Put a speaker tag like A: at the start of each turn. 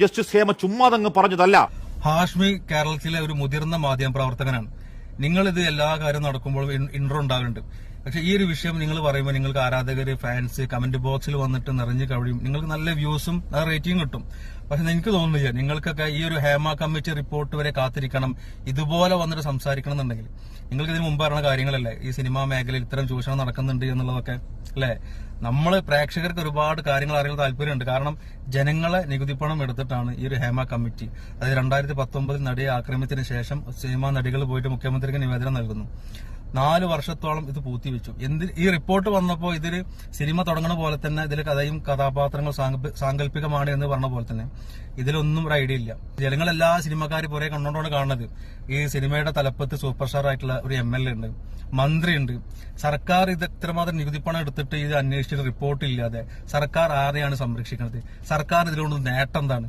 A: Justice Hema ചുമ്മാതങ്ങ് പറഞ്ഞതല്ല.
B: ഹാഷ്മി കേരളത്തിലെ ഒരു മുതിർന്ന മാധ്യമ പ്രവർത്തകനാണ്. നിങ്ങൾ ഇത് എല്ലാ കാര്യവും നടക്കുമ്പോൾ ഇൻട്രോ ഉണ്ടാകുന്നുണ്ട്. പക്ഷെ ഈ ഒരു വിഷയം നിങ്ങൾ പറയുമ്പോൾ നിങ്ങൾക്ക് ആരാധകര്, ഫാൻസ് കമന്റ് ബോക്സിൽ വന്നിട്ട് നിറഞ്ഞു കഴിയും. നിങ്ങൾക്ക് നല്ല വ്യൂസും റേറ്റിംഗ് കിട്ടും. പക്ഷെ എനിക്ക് തോന്നുന്നില്ല നിങ്ങൾക്കൊക്കെ ഈ ഒരു ഹേമ കമ്മിറ്റി റിപ്പോർട്ട് വരെ കാത്തിരിക്കണം, ഇതുപോലെ വന്നിട്ട് സംസാരിക്കണം എന്നുണ്ടെങ്കിൽ. നിങ്ങൾക്ക് ഇതിന് മുമ്പ് പറഞ്ഞ കാര്യങ്ങളല്ലേ ഈ സിനിമാ മേഖലയിൽ ഇത്തരം ചൂഷണം നടക്കുന്നുണ്ട് എന്നുള്ളതൊക്കെ അല്ലെ. നമ്മള് പ്രേക്ഷകർക്ക് ഒരുപാട് കാര്യങ്ങൾ അറിയാൻ താല്പര്യമുണ്ട്. കാരണം ജനങ്ങളെ നികുതി പണം എടുത്തിട്ടാണ് ഈ ഒരു ഹേമ കമ്മിറ്റി, അതായത് 2019 നടിയെ ആക്രമിച്ചതിന് ശേഷം സിനിമാ നടികൾ പോയിട്ട് മുഖ്യമന്ത്രിക്ക് നിവേദനം നൽകുന്നു. 4 വർഷത്തോളം ഇത് പൂത്തിവെച്ചു. ഈ റിപ്പോർട്ട് വന്നപ്പോൾ ഇതൊരു സിനിമ തുടങ്ങുന്ന പോലെ തന്നെ ഇതിൽ കഥയും കഥാപാത്രങ്ങൾ സാങ്കല്പികമാണ് എന്ന് പറഞ്ഞ പോലെ തന്നെ ഇതിലൊന്നും ഒരു ഐഡിയ ഇല്ല. ജനങ്ങളെല്ലാ സിനിമക്കാരും പുറകെ കണ്ടുകൊണ്ടാണ് കാണുന്നത്. ഈ സിനിമയുടെ തലപ്പത്ത് സൂപ്പർ സ്റ്റാർ ആയിട്ടുള്ള ഒരു MLA ഉണ്ട്, മന്ത്രിയുണ്ട്. സർക്കാർ ഇത് ഇത്രമാത്രം നികുതിപ്പണം എടുത്തിട്ട് ഇത് അന്വേഷിച്ചിട്ട് റിപ്പോർട്ട് ഇല്ലാതെ സർക്കാർ ആരെയാണ് സംരക്ഷിക്കുന്നത്? സർക്കാർ ഇതിലുകൊണ്ട് നേട്ടം എന്താണ്?